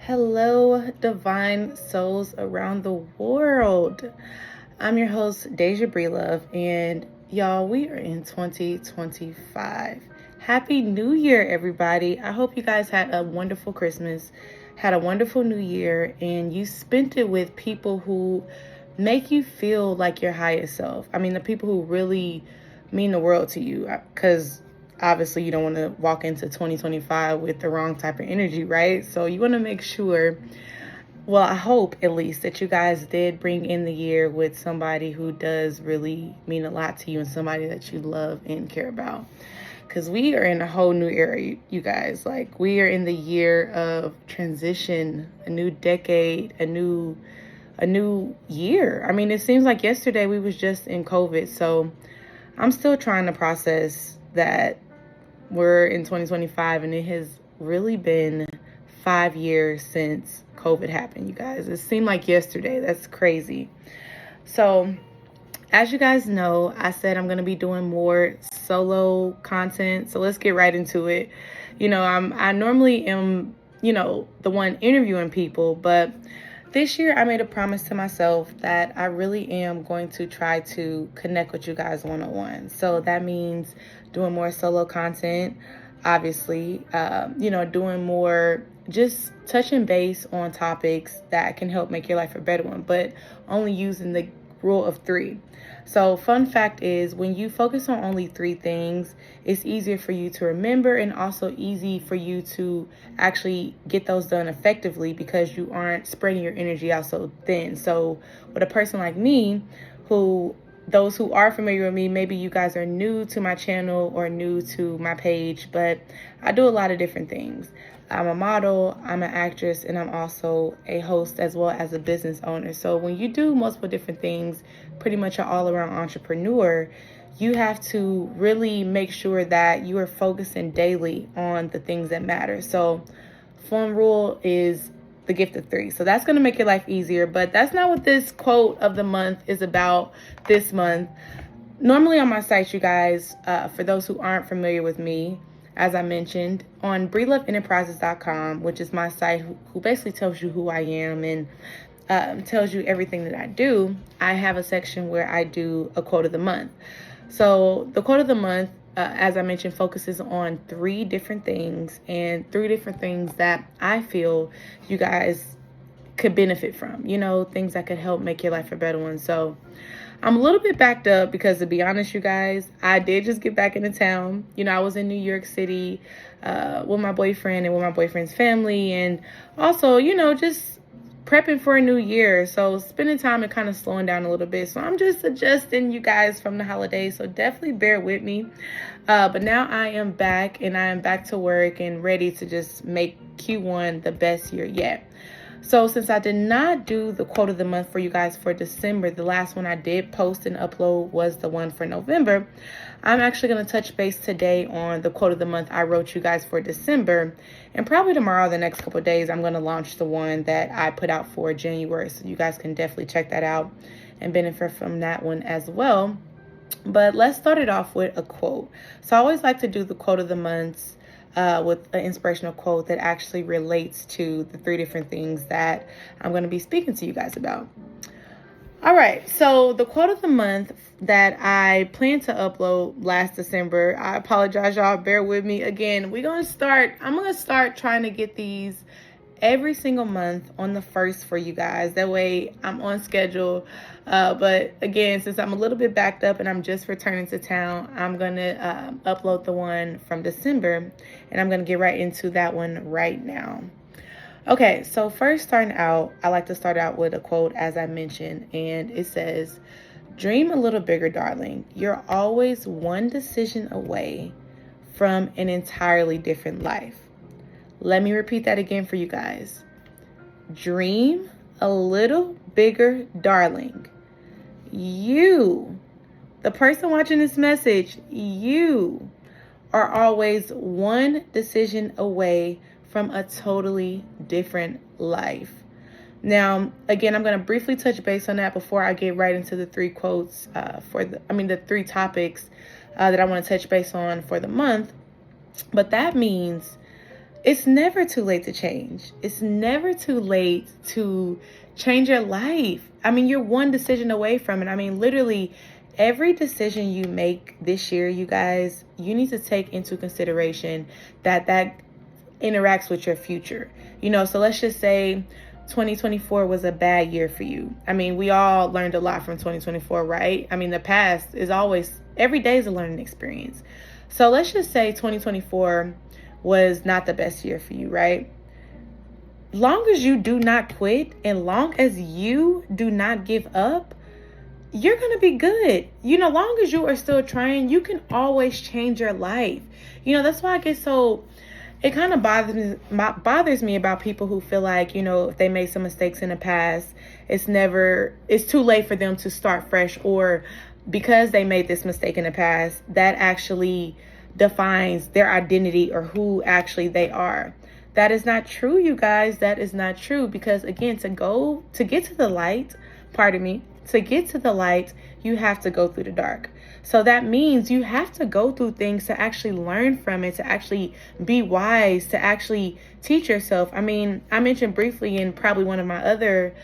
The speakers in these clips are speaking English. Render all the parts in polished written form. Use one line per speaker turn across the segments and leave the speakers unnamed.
Hello, divine souls around the world. I'm your host, Deja Breelove, and y'all, we are in 2025. Happy New Year, everybody. I hope you guys had a wonderful Christmas, had a wonderful New Year, and you spent it with people who make you feel like your highest self. I mean, the people who really mean the world to you, because obviously you don't want to walk into 2025 with the wrong type of energy, right? So you want to make sure, well, I hope at least that you guys did bring in the year with somebody who does really mean a lot to you and somebody that you love and care about. Because we are in a whole new era, you guys. Like, we are in the year of transition, a new decade, a new year. I mean, it seems like yesterday we was just in COVID. So I'm still trying to process that we're in 2025 and it has really been 5 years since COVID happened, you guys. It seemed like yesterday. That's crazy. So, as you guys know, I said I'm going to be doing more solo content. So let's get right into it. I normally am, the one interviewing people, but this year I made a promise to myself that I really am going to try to connect with you guys one-on-one. So that means doing more solo content, obviously, doing more, just touching base on topics that can help make your life a better one, but only using the rule of three. So fun fact is, when you focus on only three things, it's easier for you to remember and also easy for you to actually get those done effectively because you aren't spreading your energy out so thin. So with a person like me, those who are familiar with me, maybe you guys are new to my channel or new to my page, but I do a lot of different things. I'm a model, I'm an actress, and I'm also a host as well as a business owner. So when you do multiple different things, pretty much an all-around entrepreneur, you have to really make sure that you are focusing daily on the things that matter. So fun rule is the gift of three. So that's going to make your life easier, but that's not what this quote of the month is about this month. Normally on my site, you guys, for those who aren't familiar with me, as I mentioned, on BreeloveEnterprises.com, which is my site who basically tells you who I am and tells you everything that I do, I have a section where I do a quote of the month. So the quote of the month, as I mentioned, focuses on three different things and three different things that I feel you guys could benefit from, things that could help make your life a better one. So I'm a little bit backed up because, to be honest, you guys, I did just get back into town. I was in New York City with my boyfriend and with my boyfriend's family, and also, just prepping for a new year. So spending time and kind of slowing down a little bit. So I'm just adjusting, you guys, from the holidays. So definitely bear with me. But now I am back and I am back to work and ready to just make Q1 the best year yet. So since I did not do the quote of the month for you guys for December, the last one I did post and upload was the one for November. I'm actually going to touch base today on the quote of the month I wrote you guys for December. And probably tomorrow, the next couple of days, I'm going to launch the one that I put out for January. So you guys can definitely check that out and benefit from that one as well. But let's start it off with a quote. So I always like to do the quote of the months with an inspirational quote that actually relates to the three different things that I'm going to be speaking to you guys about. All right, so the quote of the month that I plan to upload last December, I apologize, y'all, bear with me. Again, I'm going to start trying to get these every single month on the first for you guys. That way I'm on schedule. But again, since I'm a little bit backed up and I'm just returning to town, I'm going to upload the one from December, and I'm going to get right into that one right now. Okay, so first starting out, I like to start out with a quote, as I mentioned, and it says, "Dream a little bigger, darling. You're always one decision away from an entirely different life." Let me repeat that again for you guys. Dream a little bigger, darling. You, the person watching this message, you are always one decision away from a totally different life. Now, again, I'm going to briefly touch base on that before I get right into the three quotes the three topics that I want to touch base on for the month. But that means It's never too late to change. It's never too late to change your life. I mean, you're one decision away from it. I mean, literally, every decision you make this year, you guys, you need to take into consideration that interacts with your future. So let's just say 2024 was a bad year for you. I mean, we all learned a lot from 2024, right? I mean, the past is always, every day is a learning experience. So let's just say 2024 was not the best year for you, right? Long as you do not quit and long as you do not give up, you're going to be good. Long as you are still trying, you can always change your life. That's why I get so, it kind of bothers me about people who feel like, if they made some mistakes in the past, it's too late for them to start fresh, or because they made this mistake in the past, that actually defines their identity or who actually they are. That is not true, you guys. That is not true, because again, to get to the light, to get to the light, you have to go through the dark. So that means you have to go through things to actually learn from it, to actually be wise, to actually teach yourself. I mean, I mentioned briefly in probably one of my other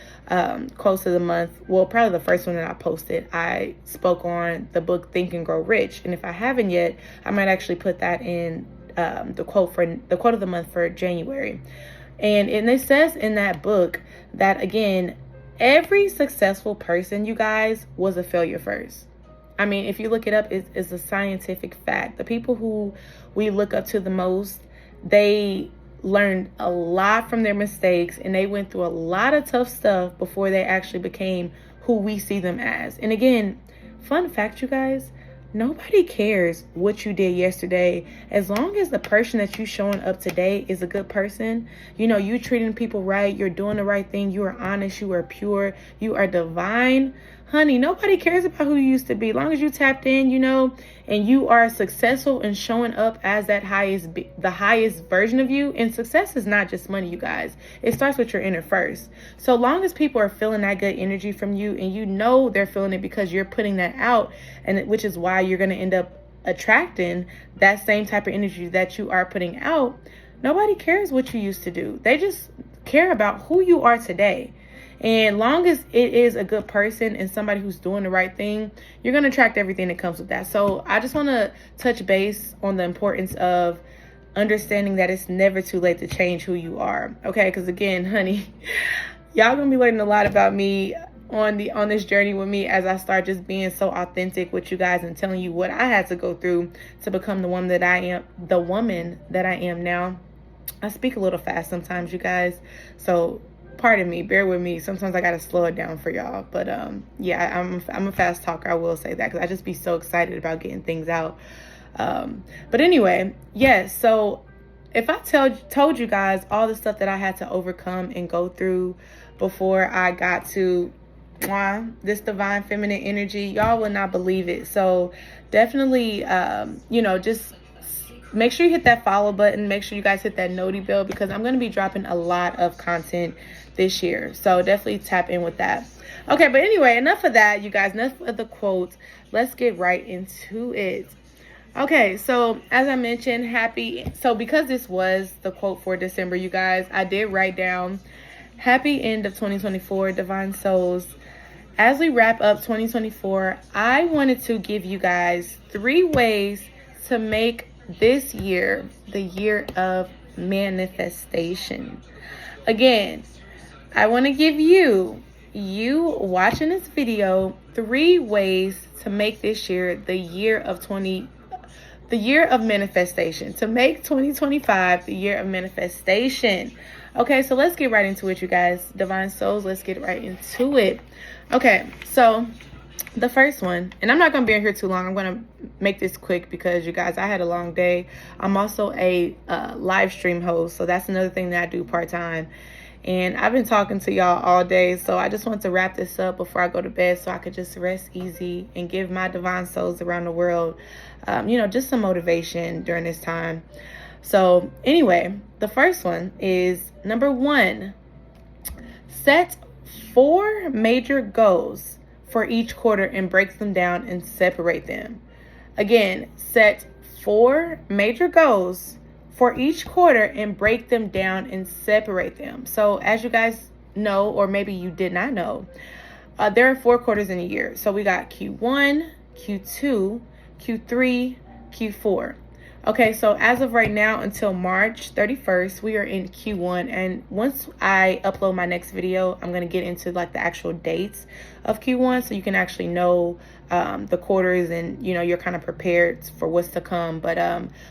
quotes of the month, well, probably the first one that I posted, I spoke on the book Think and Grow Rich. And if I haven't yet, I might actually put that in the quote of the month for January. And it says in that book that, again, every successful person, you guys, was a failure first. I mean, if you look it up, it's a scientific fact. The people who we look up to the most, they learned a lot from their mistakes and they went through a lot of tough stuff before they actually became who we see them as. And again, fun fact, you guys, nobody cares what you did yesterday. As long as the person that you showing up today is a good person, you treating people right, you're doing the right thing, you are honest, you are pure, you are divine. Honey, nobody cares about who you used to be. As long as you tapped in, and you are successful in showing up as the highest version of you. And success is not just money, you guys. It starts with your inner first. So long as people are feeling that good energy from you, and they're feeling it because you're putting that out, and which is why you're going to end up attracting that same type of energy that you are putting out. Nobody cares what you used to do. They just care about who you are today. And long as it is a good person and somebody who's doing the right thing, you're going to attract everything that comes with that. So I just want to touch base on the importance of understanding that it's never too late to change who you are. Okay, because again, honey, y'all going to be learning a lot about me on this journey with me as I start just being so authentic with you guys and telling you what I had to go through to become the woman that I am now. I speak a little fast sometimes, you guys. So pardon me, bear with me. Sometimes I gotta slow it down for y'all. But yeah, I'm a fast talker. I will say that because I just be so excited about getting things out. But anyway, yes. So if I told you guys all the stuff that I had to overcome and go through before I got to this divine feminine energy, y'all will not believe it. So definitely, just make sure you hit that follow button. Make sure you guys hit that noti bell because I'm going to be dropping a lot of content this year. So definitely tap in with that. Okay, but anyway, enough of that, you guys. Enough of the quotes. Let's get right into it. Okay, so as I mentioned, because this was the quote for December, you guys, I did write down happy end of 2024, divine souls. As we wrap up 2024, I wanted to give you guys 3 ways to make this year the year of manifestation. Again, I want to give you watching this video 3 ways to make this year the year of manifestation, to make 2025 the year of manifestation. Okay, so let's get right into it, you guys. Divine souls, let's get right into it. Okay, so the first one, and I'm not going to be in here too long. I'm going to make this quick because, you guys, I had a long day. I'm also a live stream host, so that's another thing that I do part-time. And I've been talking to y'all all day, so I just want to wrap this up before I go to bed so I could just rest easy and give my divine souls around the world, just some motivation during this time. So anyway, the first one is number 1, set 4 major goals for each quarter and break them down and separate them. Again, set 4 major goals for each quarter and break them down and separate them. So as you guys know, or maybe you did not know, there are 4 quarters in a year. So we got Q1, Q2, Q3, Q4. Okay, so as of right now until March 31st, we are in Q1. And once I upload my next video, I'm going to get into like the actual dates of Q1 so you can actually know the quarters and, you know, you're kind of prepared for what's to come. But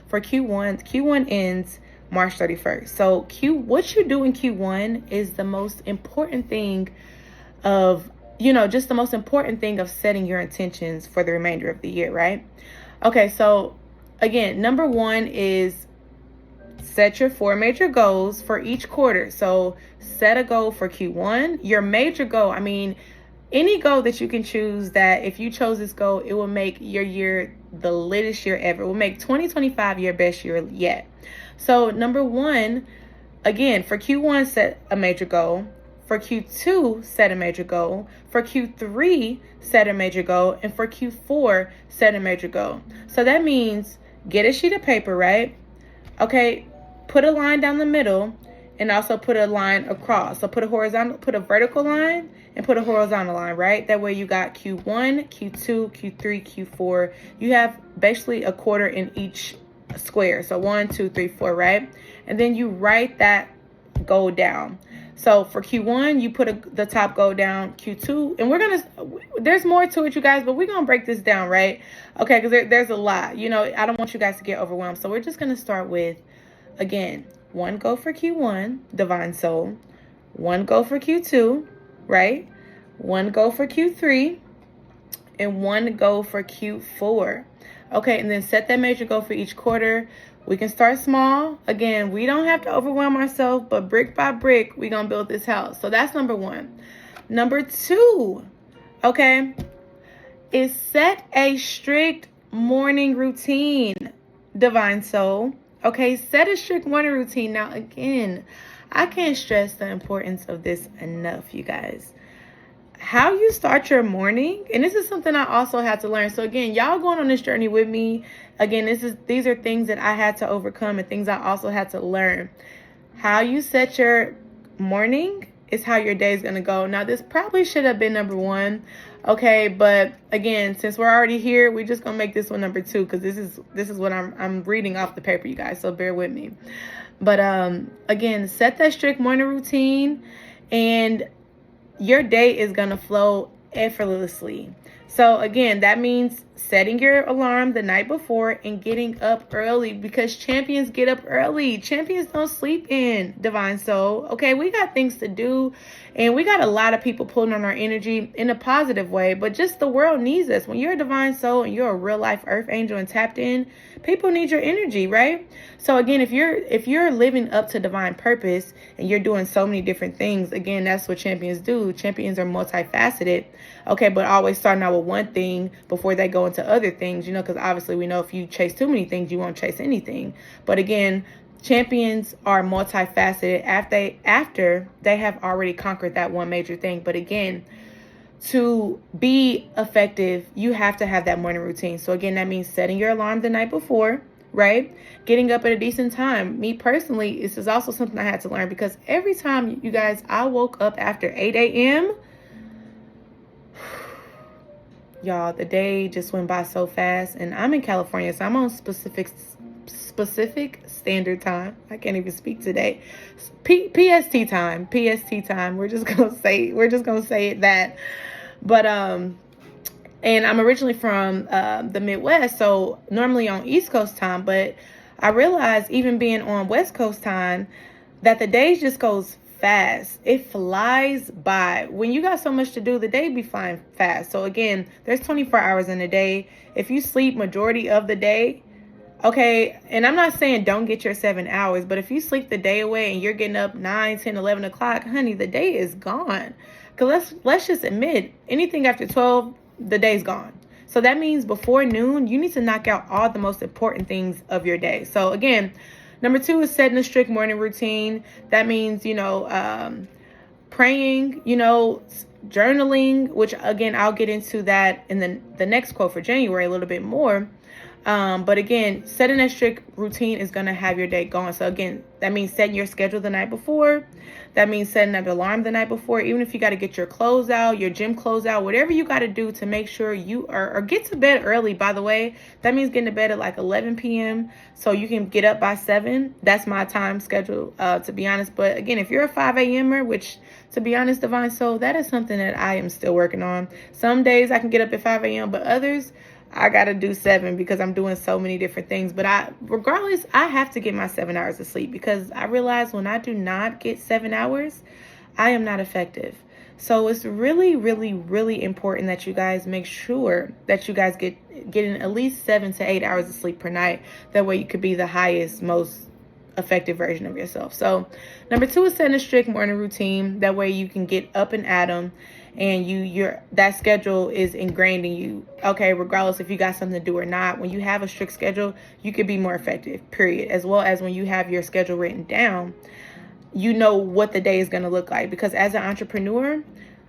for Q1 ends March 31st. So what you do in Q1 is the most important thing of, you know, just the most important thing of setting your intentions for the remainder of the year, right? Okay, so again, number 1 is set your 4 major goals for each quarter. So set a goal for Q1. Your major goal, I mean, any goal that you can choose that if you chose this goal, it will make your year the latest year ever. It will make 2025 your best year yet. So number 1, again, for Q1, set a major goal. For Q2, set a major goal. For Q3, set a major goal. And for Q4, set a major goal. So that means get a sheet of paper, right? Okay, put a line down the middle and also put a line across. So put a vertical line and put a horizontal line, right? That way you got Q1, Q2, Q3, Q4. You have basically a quarter in each square. So 1, 2, 3, 4, right? And then you write that goal down. So for Q1, you put the top goal down. Q2, and there's more to it, you guys, but we're going to break this down, right? Okay, because there's a lot. You know, I don't want you guys to get overwhelmed. So we're just going to start with, again, 1 goal for Q1, Divine Soul. 1 goal for Q2, right? 1 goal for Q3, and 1 goal for Q4. Okay, and then set that major goal for each quarter. We can start small. Again, we don't have to overwhelm ourselves, but brick by brick, we're going to build this house. So that's number 1. Number 2, okay, is set a strict morning routine, Divine Soul. Okay, set a strict morning routine. Now, again, I can't stress the importance of this enough, you guys. How you start your morning, and this is something I also had to learn. So again, y'all going on this journey with me. Again, these are things that I had to overcome and things I also had to learn. How you set your morning is how your day is going to go. Now, this probably should have been number 1. Okay, but again, since we're already here, we're just going to make this one number 2 because this is what I'm reading off the paper, you guys. So bear with me. But again, set that strict morning routine and your day is going to flow effortlessly. So again, that means setting your alarm the night before and getting up early, because champions get up early. Champions don't sleep in, Divine Soul. Okay, we got things to do and we got a lot of people pulling on our energy in a positive way, but just the world needs us. When you're a Divine Soul and you're a real life earth angel and tapped in, people need your energy, right? So again, if you're living up to divine purpose and you're doing so many different things, again, that's what champions do. Champions are multifaceted. Okay, but always starting out with one thing before they go into other things, you know, because obviously we know if you chase too many things, you won't chase anything. But again, champions are multifaceted after they have already conquered that one major thing. But again, to be effective, you have to have that morning routine. So again, that means setting your alarm the night before, right? Getting up at a decent time. Me personally, this is also something I had to learn, because every time, you guys, I woke up after 8 a.m., y'all, the day just went by so fast. And I'm in California, so I'm on specific standard time. I can't even speak today. PST time. We're just gonna say it that. But and I'm originally from the Midwest, so normally on East Coast time. But I realized, even being on West Coast time, that the days just goes fast. It flies by. When you got so much to do, the day be flying fast. So again, there's 24 hours in a day. If you sleep majority of the day, okay, and I'm not saying don't get your 7 hours, but if you sleep the day away and you're getting up 9, 10, 11 o'clock, honey, the day is gone. Because let's just admit, anything after 12, the day's gone. So that means before noon, you need to knock out all the most important things of your day. So again, number 2 is setting a strict morning routine. That means, praying, journaling, which again, I'll get into that in the next quote for January a little bit more. But again, setting a strict routine is going to have your day going. So again, that means setting your schedule the night before. That means setting an alarm the night before. Even if you got to get your clothes out, your gym clothes out, whatever you got to do to make sure you are, or get to bed early, by the way. That means getting to bed at like 11 p.m. so you can get up by 7. That's my time schedule, to be honest. But again, if you're a 5 a.m.er, which to be honest, Divine Soul, that is something that I am still working on. Some days I can get up at 5 a.m., but others I got to do 7 because I'm doing so many different things. But regardless, I have to get my 7 hours of sleep because I realize when I do not get 7 hours, I am not effective. So it's really, really, really important that you guys make sure that you guys getting at least 7 to 8 hours of sleep per night. That way you could be the highest, most effective version of yourself. So number 2 is setting a strict morning routine. That way you can get up and at 'em, and that schedule is ingrained in you. Okay, regardless if you got something to do or not, when you have a strict schedule, you could be more effective, period. As well as when you have your schedule written down, you know what the day is going to look like. Because as an entrepreneur,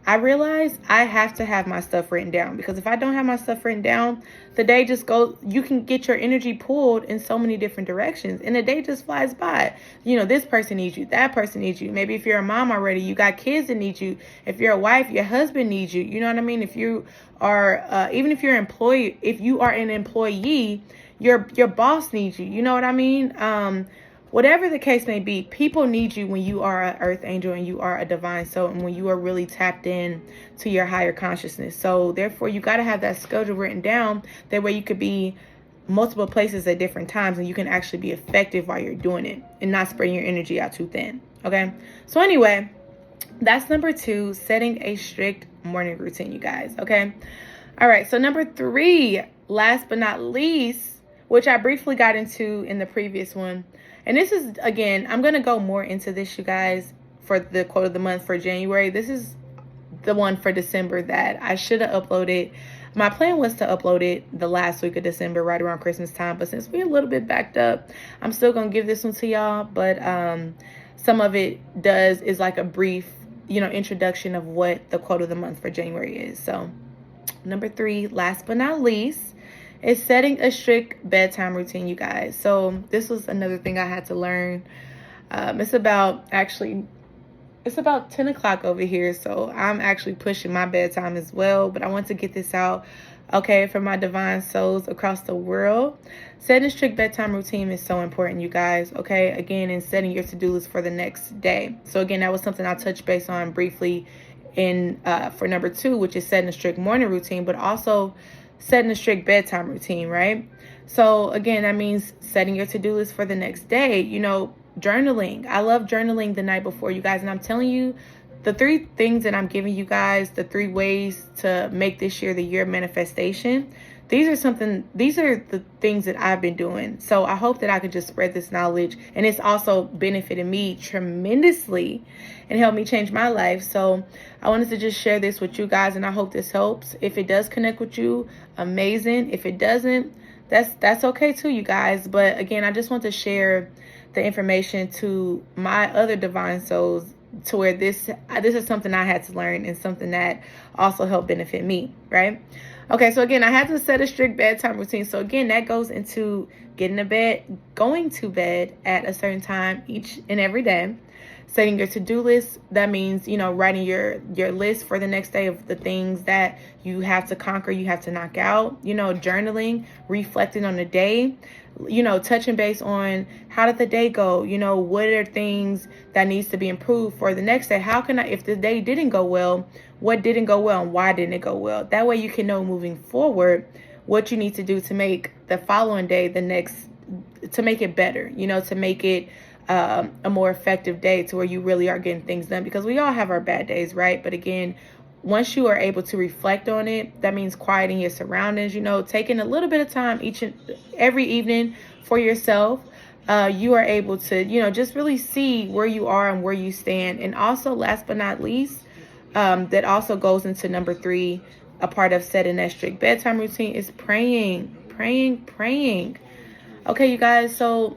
I realize I have to have my stuff written down, because if I don't have my stuff written down, the day just goes, you can get your energy pulled in so many different directions and the day just flies by. You know, this person needs you, that person needs you. Maybe if you're a mom already, you got kids that need you. If you're a wife, your husband needs you. You know what I mean? If you are, even if you're if you are an employee, your boss needs you. You know what I mean? Whatever the case may be, people need you when you are an earth angel and you are a divine soul, and when you are really tapped in to your higher consciousness. So therefore, you got to have that schedule written down. That way you could be multiple places at different times and you can actually be effective while you're doing it and not spreading your energy out too thin. Okay. So anyway, that's number 2, setting a strict morning routine, you guys. Okay. All right. So number 3, last but not least, which I briefly got into in the previous one. And this is, again, I'm going to go more into this, you guys, for the quote of the month for January. This is the one for December that I should have uploaded. My plan was to upload it the last week of December, right around Christmas time. But since we're a little bit backed up, I'm still going to give this one to y'all. But some of it is like a brief, introduction of what the quote of the month for January is. So number 3, last but not least, is setting a strict bedtime routine, you guys. So this was another thing I had to learn. It's about 10 o'clock over here. So I'm actually pushing my bedtime as well. But I want to get this out, okay, for my divine souls across the world. Setting a strict bedtime routine is so important, you guys, okay? Again, and setting your to-do list for the next day. So again, that was something I'll touch base on briefly for number 2, which is setting a strict morning routine, but also setting a strict bedtime routine, right? So again, that means setting your to-do list for the next day. Journaling. I love journaling the night before, you guys. And I'm telling you, the 3 things that I'm giving you guys, the 3 ways to make this year the year of manifestation, these are the things that I've been doing. So I hope that I can just spread this knowledge, and it's also benefited me tremendously and helped me change my life. So I wanted to just share this with you guys, and I hope this helps. If it does connect with you, amazing. If it doesn't, that's okay too, you guys. But again, I just want to share the information to my other divine souls, to where this is something I had to learn and something that also helped benefit me, right? Okay, so again, I had to set a strict bedtime routine. So again, that goes into going to bed at a certain time each and every day. Setting your to-do list, that means, writing your list for the next day of the things that you have to conquer, you have to knock out, journaling, reflecting on the day, touching base on how did the day go, what are things that needs to be improved for the next day. If the day didn't go well, what didn't go well and why didn't it go well? That way you can know moving forward what you need to do to make the following day to make it better, to make it a more effective day, to where you really are getting things done, because we all have our bad days, right? But again, once you are able to reflect on it, that means quieting your surroundings, taking a little bit of time each and every evening for yourself. You are able to, just really see where you are and where you stand. And also, last but not least, that also goes into number 3, a part of setting that strict bedtime routine is praying. Okay, you guys, so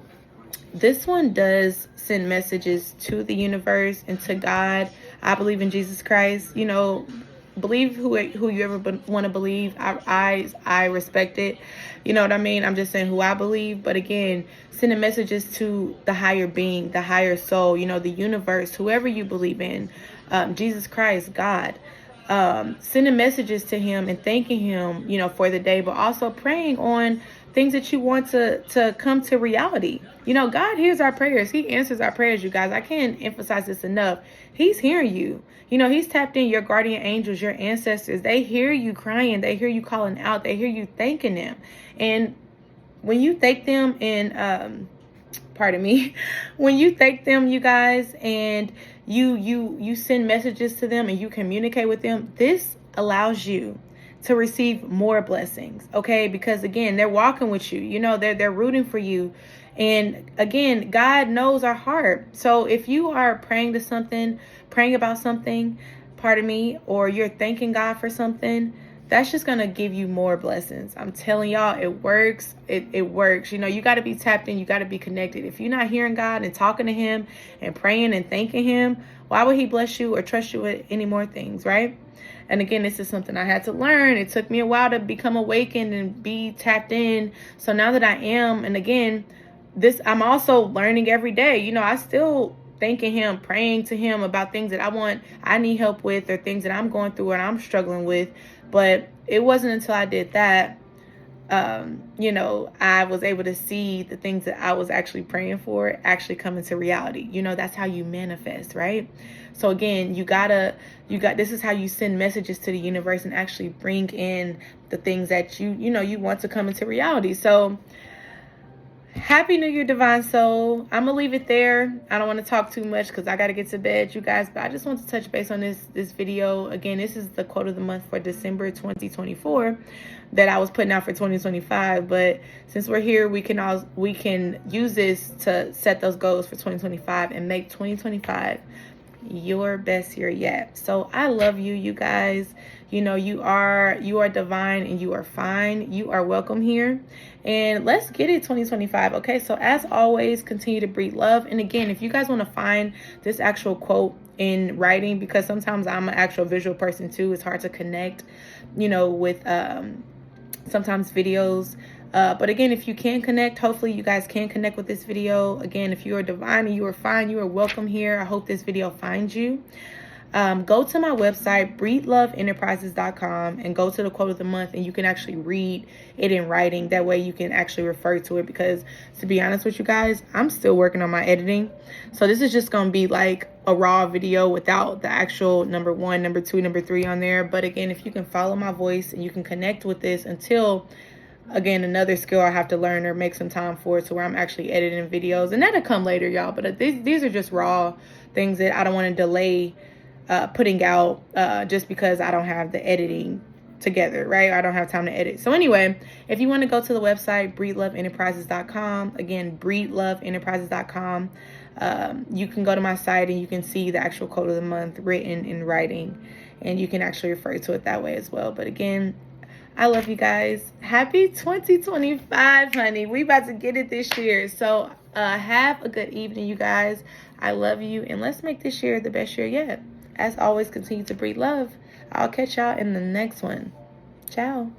this one does send messages to the universe and to God. I believe in Jesus Christ. believe who you ever want to believe. I respect it. You know what I mean? I'm just saying who I believe. But again, sending messages to the higher being, the higher soul, you know, the universe, whoever you believe in, Jesus Christ, God. Sending messages to him and thanking him, you know, for the day, but also praying on things that you want to come to reality. You know, God hears our prayers. He answers our prayers, you guys. I can't emphasize this enough. He's hearing you. You know, he's tapped in your guardian angels, your ancestors. They hear you crying. They hear you calling out. They hear you thanking them. And when you thank them and pardon me, when you thank them, you guys, and you send messages to them and you communicate with them, this allows you to receive more blessings, okay? Because again, they're walking with you. You know, they're rooting for you. And again, God knows our heart. So if you are praying to something, praying about something, pardon me, or you're thanking God for something, that's just going to give you more blessings. I'm telling y'all, it works. It works. You know, you got to be tapped in. You got to be connected. If you're not hearing God and talking to him and praying and thanking him, why would he bless you or trust you with any more things, right? And again, this is something I had to learn. It took me a while to become awakened and be tapped in. So now that I am, and again, I'm also learning every day. You know, I still thanking him, praying to him about things that I need help with, or things that I'm going through and I'm struggling with. But it wasn't until I did that, you know, I was able to see the things that I was actually praying for actually come into reality. You know, that's how you manifest, right? So again, this is how you send messages to the universe and actually bring in the things that you want to come into reality. So Happy New Year, Divine Soul. I'm going to leave it there. I don't want to talk too much because I got to get to bed, you guys. But I just want to touch base on this video. Again, this is the quote of the month for December 2024 that I was putting out for 2025. But since we're here, we can use this to set those goals for 2025 and make 2025 your best year yet. So I love you, you guys. You know, you are divine and you are fine. You are welcome here. And let's get it 2025. Okay. So as always, continue to breathe love. And again, if you guys want to find this actual quote in writing, because sometimes I'm an actual visual person too, it's hard to connect, you know, with sometimes videos. But again, if you can connect, hopefully you guys can connect with this video. Again, if you are divine and you are fine, you are welcome here. I hope this video finds you. Go to my website, breedeloveenterprises.com, and go to the quote of the month, and you can actually read it in writing. That way you can actually refer to it, because to be honest with you guys, I'm still working on my editing. So this is just going to be like a raw video without the actual number 1, number 2, number 3 on there. But again, if you can follow my voice and you can connect with this until, again, another skill I have to learn or make some time for, to where I'm actually editing videos, and that'll come later, y'all. But these are just raw things that I don't want to delay putting out just because I don't have the editing together, right? I don't have time to edit. So anyway, if you want to go to the website, breedeloveenterprises.com, again, breedeloveenterprises.com, you can go to my site and you can see the actual quote of the month written in writing, and you can actually refer to it that way as well. But again, I love you guys. Happy 2025, honey. We about to get it this year. So have a good evening, you guys. I love you, and let's make this year the best year yet. As always, continue to breathe love. I'll catch y'all in the next one. Ciao.